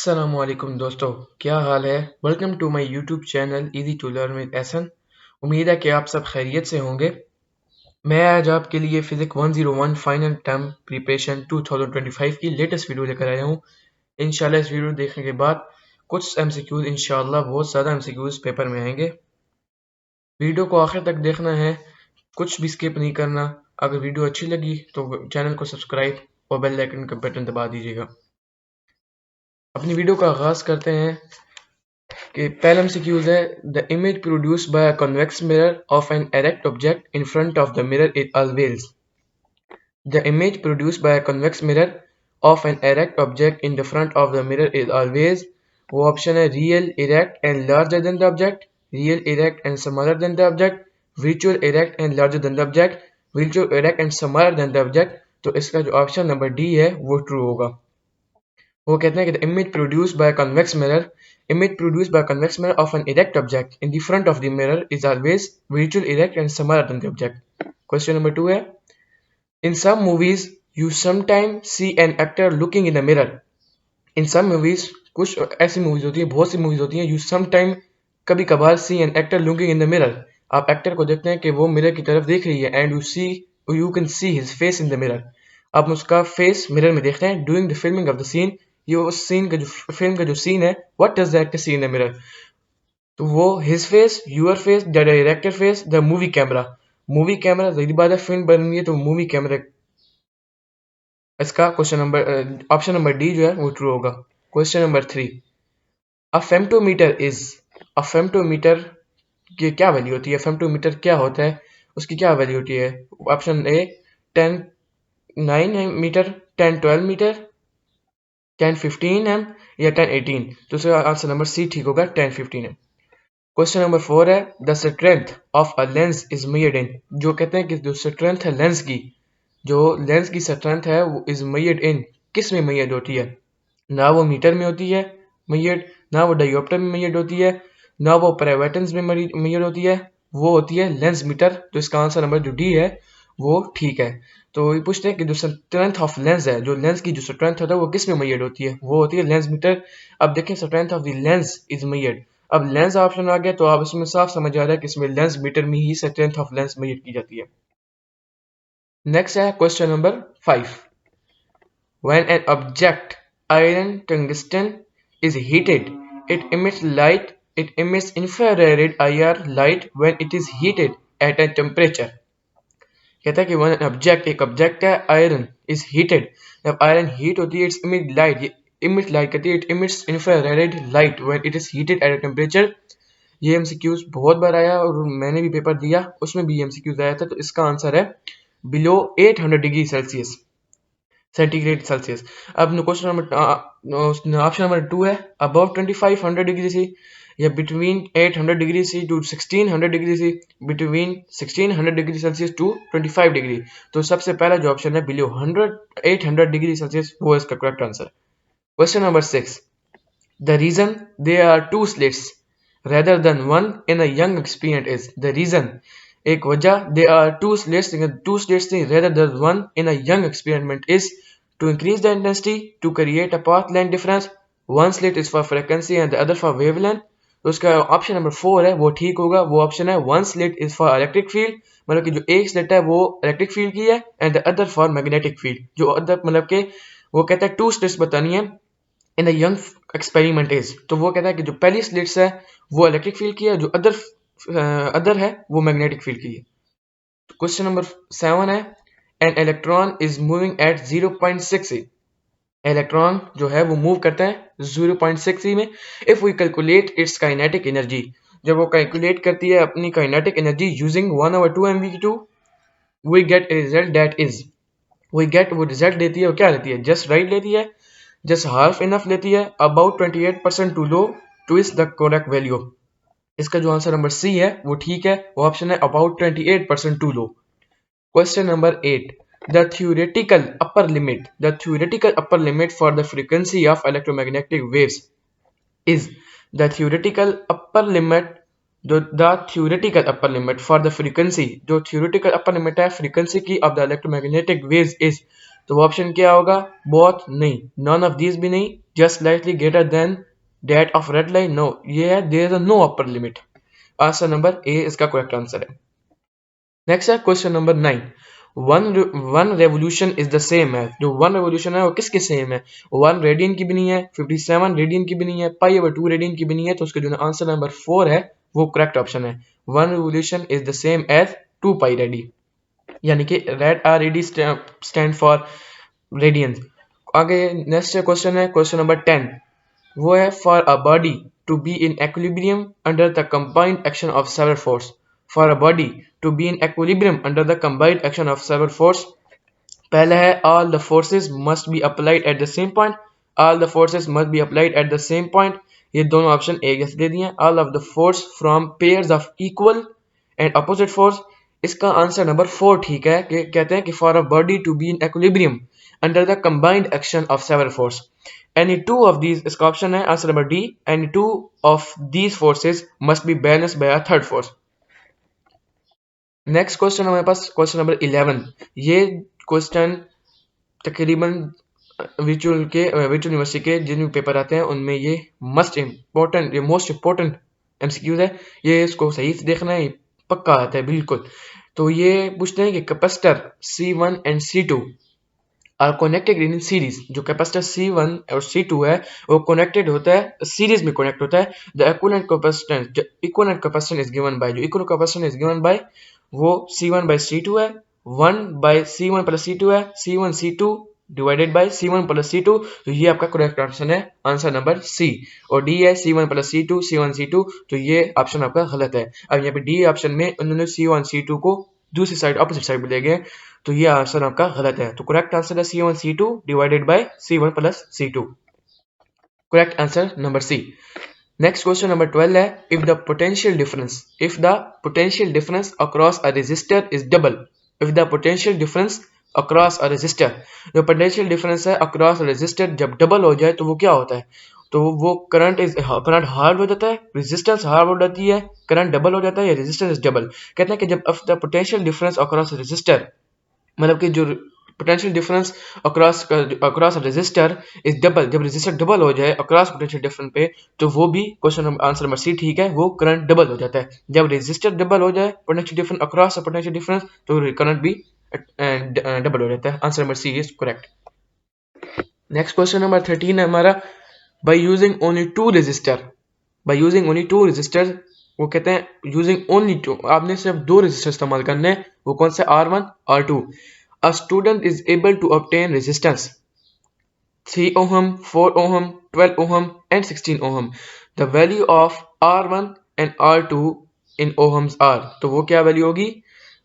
अस्सलामुअलैकुम दोस्तों, क्या हाल है। Welcome to my YouTube channel easy to learn with Ehsan. उम्मीद है कि आप सब खैरियत से होंगे। मैं आज आपके लिए फिजिक्स 101 फाइनल टर्म प्रिपरेशन 2025 की लेटेस्ट वीडियो लेकर आया हूँ। इंशाल्लाह इस वीडियो देखने के बाद कुछ एमसीक्यूज, इंशाल्लाह बहुत ज़्यादा एमसीक्यूज पेपर में आएंगे। वीडियो को आखिर तक देखना है, कुछ भी स्किप नहीं करना। अगर वीडियो अच्छी लगी तो चैनल को सब्सक्राइब और बेल आइकन का बटन दबा दीजिएगा। अपनी वीडियो का आगाज़ करते हैं कि पहला एमसीक्यूज है, the image produced by a convex mirror of an erect object in front of the mirror is always. The image produced by a convex mirror of an erect object in the front of the mirror is always. वो option है real, erect and larger than the object, real erect and smaller than the object, virtual erect and larger than the object, virtual erect and smaller than the object. तो इसका जो option number D है वो true होगा। वो कहते हैं कि the image produced bye convex mirror, image produced by a convex mirror of an erect object in the front of the mirror is always virtual erect and smaller than the object. Question number 2 है, in some movies you sometimes see an actor looking in a mirror. In some movies, कुछ ऐसी movies होती हैं, बहुत सी movies होती हैं, you sometimes कभी कभार see an actor looking in the mirror. आप एक्टर को देखते हैं कि वो मिरर की तरफ देख रही है, and you can see his face in the mirror. आप उसका फेस मिरर में देखते हैं। During the filming of the scene, ये उस सीन का जो फिल्म का जो सीन है, what does the actor see in the mirror, तो वो his face, your face, the director face, the movie camera. Movie camera जल्दी बात है, फिल्म बन रही है तो मूवी कैमरा। इसका question number option number D जो है वो ट्रू होगा। Question number 3, a femtometre is, a femtometre की क्या वैल्यू होती है, फेम्टोमीटर क्या होता है, उसकी क्या वैल्यू होती है। Option A 10 9 metre, 10 12 metre, 10 15 M या 10 18। तो इसका आंसर नंबर सी ठीक होगा, 10 15 एम। क्वेश्चन नंबर 4 है, the strength of a lens is measured in. जो कहते हैं कि जो स्ट्रेंथ है लेंस की, जो लेंस की स्ट्रेंथ है वो इज मेजर्ड इन, किस में मेजर्ड होती है। ना वो मीटर में होती है मेजर्ड, ना वो डायोप्टर में मेजर्ड होती है, ना वो पैरावेटेंस में मेजर्ड होती है, वो होती है लेंस मीटर। तो इसका आंसर नंबर जो डी है वो ठीक है। तो ये पूछते हैं कि जो स्ट्रेंथ ऑफ लेंस है, जो लेंस की जो स्ट्रेंथ होता है वो किस में मेजर्ड होती है, वो होती है लेंस मीटर। अब देखें, strength of the lens is measured. अब लेंस ऑप्शन आ गया तो आप इसमें साफ समझ आ रहा है कि इसमें लेंस मीटर में ही स्ट्रेंथ ऑफ लेंस मेजर की जाती है। नेक्स्ट है question number 5, when an object iron tungsten is heated, it emits light, it emits infrared IR light when it is heated at a temperature। कहता है कि one object, एक object है, iron is heated, जब iron heat होती है, it's emit light, emit light कहती है, it emits infrared light when it is heated at a temperature. ये एमसीक्यूज बहुत बार आया और मैंने भी पेपर दिया, उसमें भी एमसीक्यूज आया था। तो इसका आंसर है below 800 degree Celsius, centigrade Celsius. अब क्वेश्चन नंबर ऑप्शन नंबर 2 है, अबव 2500 डिग्री सी या between 800 degree C to 1600 degree C, between 1600 degree Celsius to 25 degree. तो सबसे पहला जो ऑप्शन है बिलो 800 डिग्री सेल्सियस, वो इसका correct answer. Question number 6, the reason they are two slits rather than one in a young experiment is, the reason, एक वजह, there are two slits थी rather than one in a young experiment is to increase the intensity, to create a path length difference, one slit is for frequency and the other for wavelength। तो उसका option number 4 है वो ठीक होगा। वो option है one slit is for electric field, मतलब कि जो एक स्लिट है वो इलेक्ट्रिक फील्ड की है, and the other for magnetic field. जो अदर मतलब कि वो कहता है टू स्लिट्स बतानी है in the young experiment is, तो वो कहता है कि जो पहली स्लिट्स है वो इलेक्ट्रिक फील्ड की है, जो अदर है वो मैग्नेटिक फील्ड की है। क्वेश्चन नंबर 7 है, an electron is moving at 0.6 E. Electron जो है वो मूव करता है 0.6 ई में। If we calculate its kinetic energy, जब वो कैलकुलेट करती है अपनी kinetic energy using 1/2 mv2, we get a result that is, वो रिजल्ट देती है, वो क्या लेती है, जस्ट राइट लेती है, जस्ट हाफ इनफ लेती है, about 28% too low to is the correct value. इसका जो आंसर नंबर सी है वो ठीक है, वो ऑप्शन है about 28% too low. Question number 8, the theoretical upper limit for the frequency of electromagnetic waves is, the theoretical upper limit for the frequency, जो theoretical upper limit है फ्रीक्वेंसी की of the electromagnetic waves is. तो वो option क्या होगा, both नहीं, none of these भी नहीं, just slightly greater than that of red line? No, ये है there is a no upper limit. Answer number ए इसका करेक्ट आंसर है। नेक्स्ट है question number 9। One revolution is the same है, जो वन रेवोल्यूशन है वो किसके सेम है? 1 रेडियन की भी नहीं है, 57 रेडियन की भी नहीं है, पाई ओवर 2 रेडियन की भी नहीं है, तो उसका जो आंसर नंबर 4 है वो करेक्ट ऑप्शन है। One revolution is the same as 2 pi ready, यानी कि rad are ready stand for radians. आगे नेक्स्ट क्वेश्चन है क्वेश्चन नंबर 10। वो है for a body to be in equilibrium under the combined action of several force. For a body to be in equilibrium under the combined action of several force, पहला है all the forces must be applied at the same point. All the forces must be applied at the same point, ये दोनों option एक जैसे दे दिए। All of the force from pairs of equal and opposite force, इसका answer number 4 ठीक है कि कहते हैं कि for a body to be in equilibrium under the combined action of several force, any two of these, इसका option है answer number D, any two of these forces must be balanced bye a third force. Next question हमारे पास question number 11। ये question तकरीबन विचुअल university के जिन paper आते हैं उनमें ये मोस्ट इंपॉर्टेंट एमसीक्यूज है, ये इसको सही से देखना है, पक्का आता है बिल्कुल। तो ये पूछते हैं कि capacitor C1 and C2 are connected in series. जो कैपेसिटर C1 और C2 है वो कनेक्टेड होता है सीरीज में, कनेक्ट होता है। The equivalent capacitance is given by, जो equivalent capacitance is given by वो C1 by C2 है, 1 by C1 plus C2 है, C1 C2 divided by C1 plus C2, तो ये आपका करेक्ट ऑप्शन है आंसर नंबर सी। और डी है C1 plus C2 C1 C2, तो ये ऑप्शन आपका गलत है। अब यहाँ पे डी ऑप्शन में उन्होंने C1 C2 को दूसरी साइड ऑपोजिट साइड में ले गए, तो ये आंसर आपका गलत है। तो करेक्ट आंसर है C1 C2 divided by C1 plus C2, correct answer number C. Next question number 12 है if the potential difference across a resistor is double. If the potential difference across a resistor, जो potential difference है across resistor जब double हो जाए तो वो क्या होता है? तो वो करंट हार्ड हो जाता है, रेजिस्टेंस हार्ड हो जाती है, करंट डबल हो जाता है, या रेजिस्टेंस डबल। कहते हैं कि जब the potential difference across resistor, मतलब कि जो potential difference across resistor is double, जब रेजिस्टर डबल हो जाए अक्रॉस पोटेंशियल डिफरेंस पे, तो वो भी क्वेश्चन आंसर नंबर सी ठीक है, वो करंट डबल हो जाता है। जब रेजिस्टर डबल हो जाए potential difference across potential difference, तो करंट भी डबल हो जाता है। Answer number C is correct. Next question number 13 है हमारा by using only two resistor. वो कहते हैं यूजिंग ओनली टू, आपने सिर्फ 2 रेजिस्टर इस्तेमाल करने हैं, वो कौन से? R1 R2। A student is able to obtain resistance 3 ohm, 4 ohm, 12 ohm and 16 ohm. The value of R1 and R2 in ohms are, तो वो क्या वैल्यू होगी?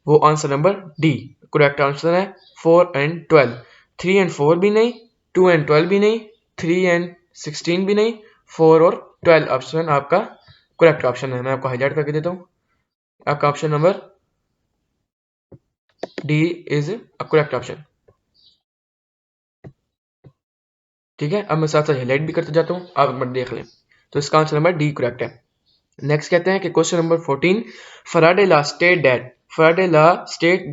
वो answer number D correct answer है 4 and 12। 3 and 4 भी नहीं, 2 and 12 भी नहीं, 3 and 16 भी नहीं, 4 और 12 ऑप्शन आपका करेक्ट ऑप्शन है। मैं आपको हाईलाइट करके देता हूँ, आपका option number D is a correct option. ठीक है, अब मैं साथ साथ हाईलाइट भी करते जाता हूँ, आप एक बार देख लें। तो इसका आंसर नंबर डी करेक्ट है। नेक्स्ट कहते हैं कि question number 14 Faraday law state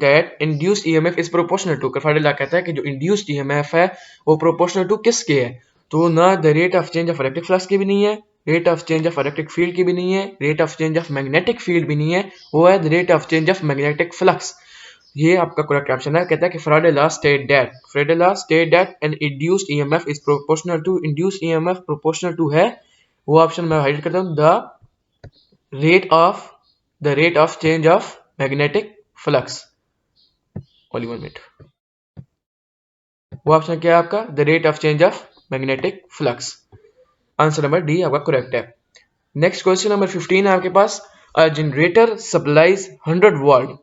that induced EMF is proportional to. Faraday law कहता है कि जो इंड्यूस्ड ईएमएफ है वो प्रोपोर्शनल टू किसके है? तो ना the rate of change of electric flux की भी नहीं है, rate of change of electric field की भी नहीं है, rate of change of magnetic field भी नहीं है, वो है the rate of change of magnetic flux. ये आपका करेक्ट ऑप्शन है। कहता है कि Faraday law state that an induced EMF is proportional to induced EMF proportional to है, वो ऑप्शन मैं हाईलाइट करता हूँ, the rate of change of magnetic flux। Only 1 minute, वो ऑप्शन क्या है आपका? The rate of change of magnetic flux. Answer number D आपका करेक्ट है। नेक्स्ट क्वेश्चन नंबर 15 है आपके पास अ जनरेटर सप्लाइज 100 वोल्ट।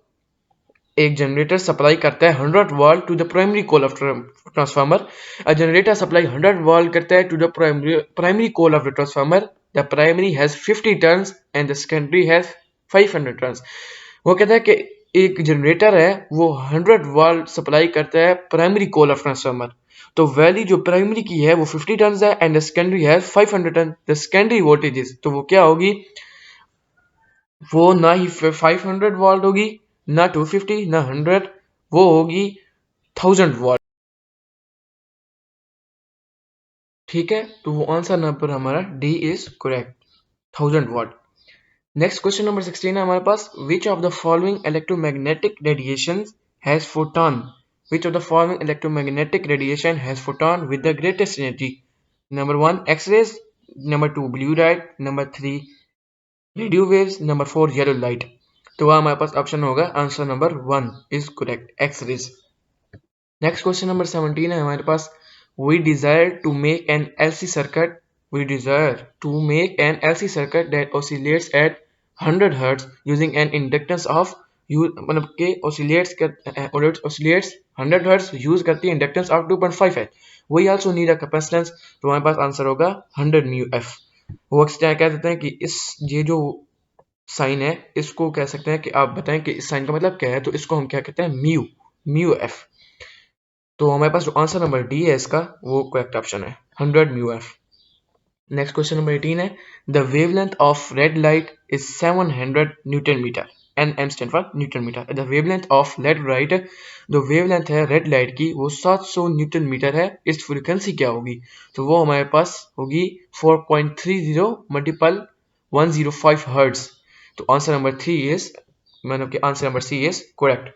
एक जनरेटर सप्लाई करता है 100 volt to the primary coil of transformer. A generator supply 100 volt करता है to the primary coil of the transformer. The primary has 50 turns and the secondary has 500 turns. वो कहता है कि एक जनरेटर है वो 100 वोल्ट सप्लाई करता है प्राइमरी कोल ऑफ ट्रांसफार्मर, तो वैल्यू जो प्राइमरी की है वो 50 टर्न्स है एंड द सेकेंडरी है 500 टर्न। द सेकेंडरी वोल्टेज, तो वो क्या होगी? वो ना ही 500 वोल्ट होगी, ना 250, ना 100, वो होगी 1000 वॉट। ठीक है, तो वो आंसर नंबर हमारा D is correct, 1000 watt. Next question number 16 है हमारे पास, which of the following electromagnetic radiation has photon, which of the following electromagnetic radiation has photon with the greatest energy. Number 1 X-rays, number 2 blue light, number 3 radio waves, number 4 yellow light. तो वह हमारे पास option होगा answer number 1 is correct, X-rays. Next question number 17 है हमारे पास, we desire to make an LC circuit, we desire to make an LC circuit that oscillates at 100 Hz using an inductance of मतलब के oscillates 100 Hz use करती है inductance of 2.5 है, we also need a capacitance। तो हमारे पास answer होगा 100 mu F. वो कह देते हैं कि इस ये जो साइन है इसको कह सकते हैं कि आप बताएं कि इस साइन का मतलब क्या है, तो इसको हम क्या कहते हैं, म्यू, म्यू एफ। तो हमारे पास जो आंसर नंबर डी है इसका वो करेक्ट ऑप्शन है, 100 mu F. Next question number 18 है, the wavelength of red light is 700 newton metre, N M stand for newton metre. The wavelength of red light, जो wavelength है रेड लाइट की वो 700 newton metre है, इस frequency क्या होगी, तो वो हमारे पास होगी 4.30 मल्टीपल 105 हर्ट्ज। तो आंसर नंबर 3 इज मतलब कि answer number C is correct.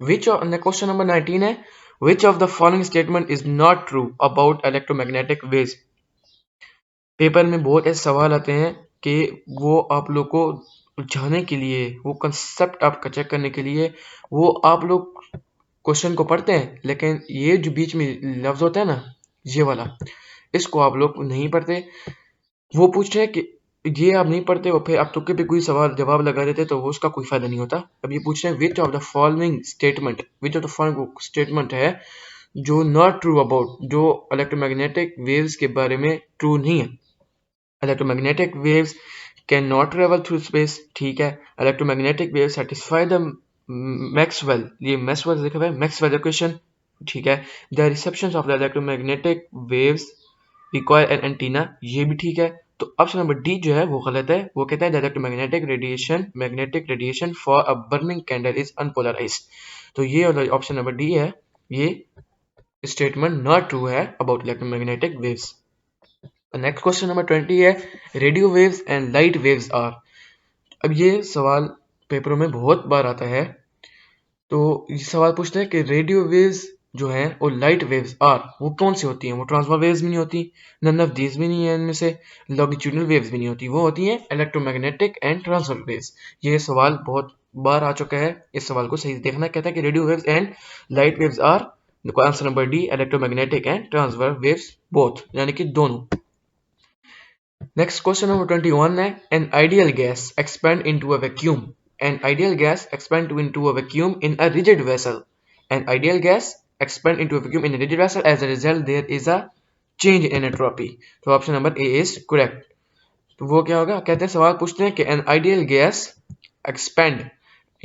Question number 19 है, which of the following statement is not true about electromagnetic waves। Paper में बहुत ऐसे सवाल आते हैं कि वो आप लोग को उलझाने के लिए, वो कंसेप्ट आपका चेक करने के लिए वो आप लोग क्वेश्चन को पढ़ते हैं, लेकिन ये जो बीच में लफ्ज होता है ना, ये वाला, इसको आप लोग नहीं पढ़ते। वो पूछ रहे हैं कि ये आप नहीं पढ़ते और फिर आप तुक्के पे कोई सवाल जवाब लगा देते तो वो उसका कोई फायदा नहीं होता। अब ये पूछ रहे हैं विच of the following statement, which of the following statement है जो नॉट ट्रू अबाउट, जो इलेक्ट्रोमैग्नेटिक वेव्स के बारे में ट्रू नहीं है। Electromagnetic waves can not travel through space, ठीक है। Electromagnetic waves satisfy the Maxwell, ये मैक्सवेल लिखा हुआ है, मैक्सवेल इक्वेशन, ठीक है। The reception of the electromagnetic waves require an antenna, ये भी ठीक है। तो ऑप्शन नंबर डी जो है वो गलत है, वो कहता है direct magnetic radiation for a burning candle is unpolarised. तो ये ऑप्शन नंबर डी है, ये स्टेटमेंट नॉट ट्रू है about electromagnetic waves. Next question number 20 है, radio waves and light waves are. अब ये सवाल पेपरों में बहुत बार आता है, तो ये सवाल पूछते हैं कि रेडियो वेव्स जो हैं और लाइट वेव्स आर वो कौन सी होती हैं। वो ट्रांसफर वेव्स भी नहीं होती, नन ऑफ दीज भी नहीं है इनमें से, लॉन्गिट्यूडनल वेव्स भी नहीं होती, वो होती हैं इलेक्ट्रोमैग्नेटिक एंड ट्रांसफर वेव्स। ये सवाल बहुत बार आ चुका है, इस सवाल को सही देखना। कहता है कि radio waves and light waves are, answer number D electromagnetic and transfer waves both, यानी कि दोनों। Next question number 21 है, an ideal gas expand into a vacuum. An ideal gas expand into a vacuum in a rigid vessel. An ideal gas expand into a vacuum in a rigid vessel. As a result, there is a change in entropy. तो option number A is correct. तो वो क्या होगा, कहते हैं सवाल पूछते हैं कि an ideal gas expand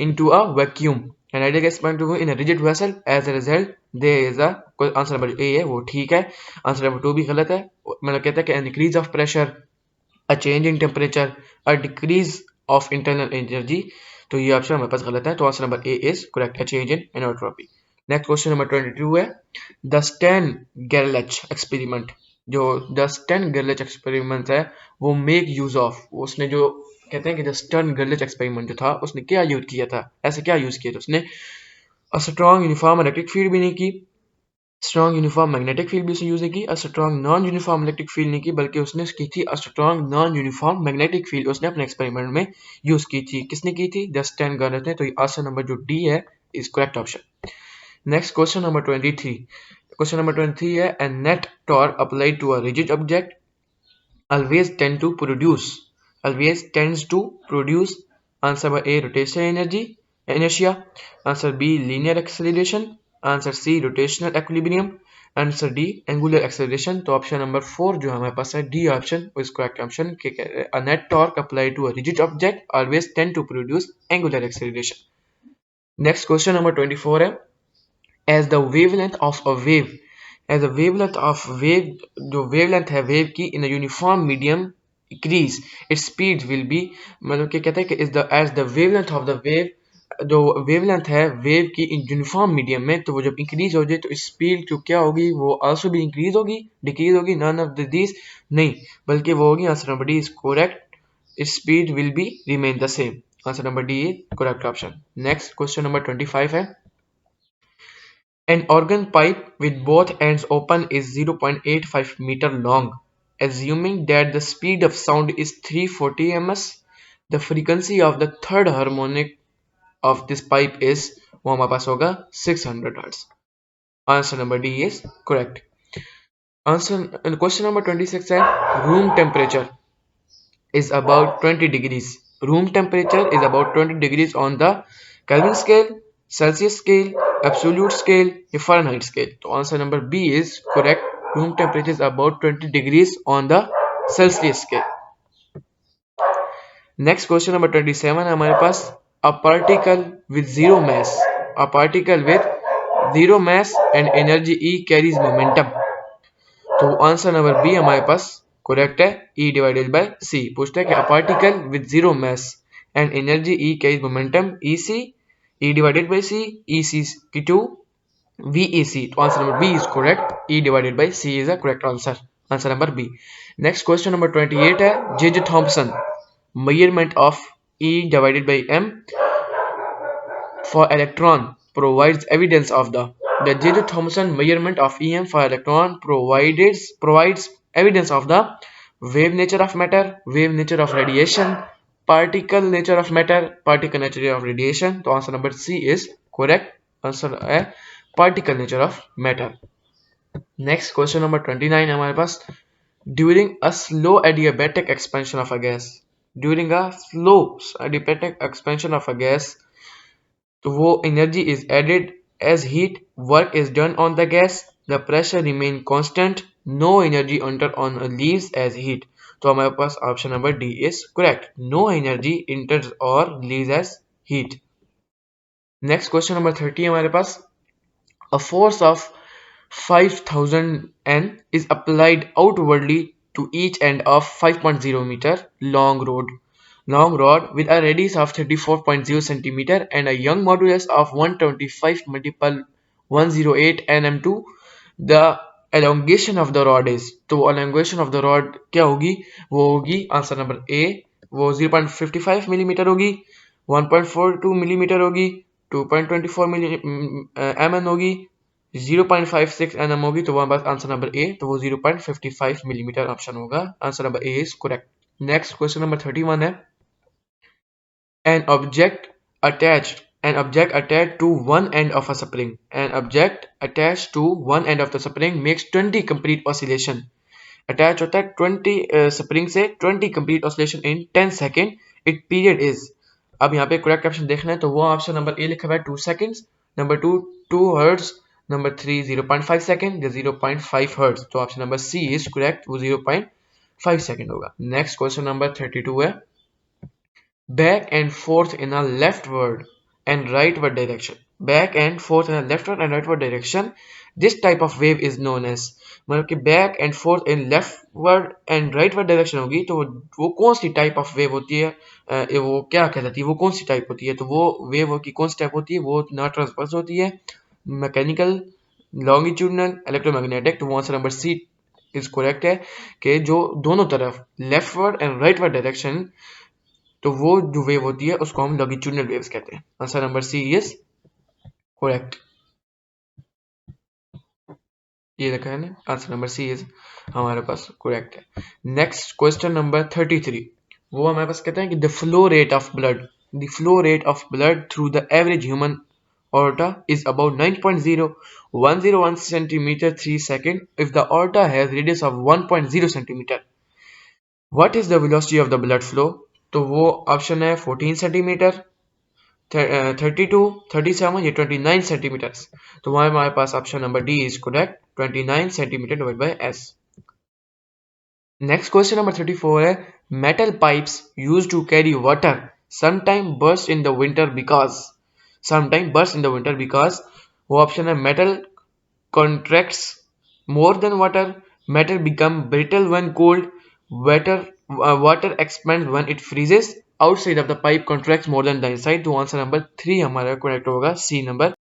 into a vacuum. An ideal gas expand into in a rigid vessel. As a result, there is a answer number ए है वो ठीक है। आंसर नंबर 2 भी गलत है, मतलब कहता है कि an increase of pressure, a change in temperature, a decrease of internal energy। तो ये ऑप्शन हमारे पास गलत है, तो answer number A is correct, a change in entropy. Next question number 22 है, द स्टैन गेरलच एक्सपेरिमेंट। जो द स्टैन गेरलच एक्सपेरिमेंट है वो मेक यूज ऑफ, उसने जो कहते हैं कि द स्टर्न गेरलच एक्सपेरिमेंट जो था उसने क्या यूज किया था, ऐसे क्या यूज किया था उसने, स्ट्रॉन्ग यूनिफॉर्म इलेक्ट्रिक फील्ड भी नहीं की, स्ट्रॉन्ग यूनिफॉर्म मैग्नेटिक फील्ड भी उसने यूज नहीं की, strong non uniform electric field नहीं की, बल्कि उसने की थी strong non uniform magnetic field उसने अपने एक्सपेरिमेंट में यूज की थी। किसने की थी, द स्टैन गेरलच ने। तो आंसर नंबर जो डी है is correct option. Next question number 23। Question number 23 है, a net torque applied to a rigid object always tends to produce answer by A rotational inertia, answer B linear acceleration, answer C rotational equilibrium, answer D angular acceleration. तो option number 4 जो हमारे पास है D option is correct option. A net torque applied to a rigid object always tend to produce angular acceleration. Next question number 24 है, as the wavelength of a wave, as the wavelength of wave, जो wavelength है wave की in a uniform medium increase its speed will be, मतलब क्या कहता है कि is the as the wavelength of the wave जो वेवलेंथ है वेव की यूनिफॉर्म मीडियम में, तो वो जब इंक्रीज हो जाए तो स्पीड जो क्या होगी वो आल्सो भी इंक्रीज होगी, डिक्रीज होगी, नन ऑफ दिस नहीं, बल्कि वो होगी answer number D is correct, speed will be remain the same. Answer number D is correct option. Next question number 25 है, an organ pipe with both ends open is 0.85 meter long. Assuming that the speed of sound is 340 ms, the frequency of the third harmonic of this pipe is वो हमारे पास होगा 600 Hz. Answer number D is correct. Answer question number 26 है, room temperature is about 20 degrees. Room temperature is about 20 degrees on the Kelvin scale, Celsius scale, absolute scale, या Fahrenheit scale. तो answer number B is correct. Room temperature is about 20 degrees on the Celsius scale. Next question number 27 है हमारे पास, a particle with zero mass. A particle with zero mass and energy E carries momentum. तो answer number B हमारे पास correct है, E divided by C। पूछता है कि a particle with zero mass and energy E carries momentum EC, E divided by C, EC की two VEC। तो answer number B is correct, E divided by C is a correct answer. Answer number B. Next question number 28 है, J Thomson measurement of E divided by M for electron provides evidence of the J.J. Thomson measurement of EM for electron provides evidence of the wave nature of matter, wave nature of radiation, particle nature of matter, particle nature of radiation। तो answer number C is correct, answer है particle nature of matter। Next question number 29 है हमारे पास, during a slow adiabatic expansion of a gas, during a slow adiabatic expansion of a gas, तो वो energy is added as heat, work is done on the gas, the pressure remain constant, no energy enter on leaves as heat. तो हमारे पास option number D is correct, no energy enters और leaves as heat. Next question number 30 हमारे पास, a force of 5000 N is applied outwardly to each end of 5.0 meter long rod with a radius of 34.0 centimeter and a Young modulus of 125 multiple 108 nm2, the elongation of the rod is, तो elongation of the rod क्या होगी, वो होगी answer number ए, वो 0.55 millimetre होगी, 1.42 millimetre होगी, 2.24 mm होगी, 0.56 nm होगी। तो वहां पास आंसर नंबर ए, तो वो 0.55 मिलीमीटर ऑप्शन होगा। Answer number A is correct. Next question number 31 है, an object attached to one end of a spring, an object attached to one end of the spring makes 20 complete oscillation, attach होता है 20 spring से 20 complete oscillation in 10 second, it period is, अब यहाँ पे correct option देखना है तो वो ऑप्शन नंबर ए लिखा हुआ है 2 seconds, number 2 2 hertz, number 3 0.5 second, 0.5 hertz. तो option number C is correct, वो 0.5 सेकेंड होगा। नेक्स्ट क्वेश्चन नंबर 32 है, back and forth in a leftward and rightward direction, back and forth in a leftward and rightward direction, this type of wave is known as, मतलब कि back and fourth in leftward and rightward direction होगी तो वो कौन सी type of wave होती है, वो क्या कहलाती है, वो कौन सी टाइप होती है, तो वो वेव की कौन सी टाइप होती है, वो ना ट्रांसवर्स होती है, मैकेनिकल, लॉन्गिट्यूडनल, इलेक्ट्रोमैग्नेटिक। तो वो answer number C is correct है कि जो दोनों तरफ लेफ्टवर्ड एंड राइटवर्ड डायरेक्शन, तो वो जो वेव होती है उसको हम लॉन्गिट्यूडनल वेव्स कहते हैं। Answer number C is correct, ये लिखा है ना, आंसर नंबर सी इज हमारे पास करेक्ट है। नेक्स्ट क्वेश्चन नंबर 33, वो हमारे पास कहते हैं कि the flow rate of blood through the average human aorta is about 9.0101 centimeter 3 second if the aorta has radius of 1.0 centimeter. What is the velocity of the blood flow? तो वो option है 14 centimetre, 32, 37 या 29 centimetres. तो वहां हमारे पास option number D is correct, 29 centimetre divide by S. Next question number 34 है, metal pipes used to carry water sometime burst in the winter because, वो ऑप्शन है metal contracts more than water, metal become brittle when cold, water expands when it freezes, outside of the pipe contracts more than the inside, तो answer number 3 हमारा correct होगा, सी number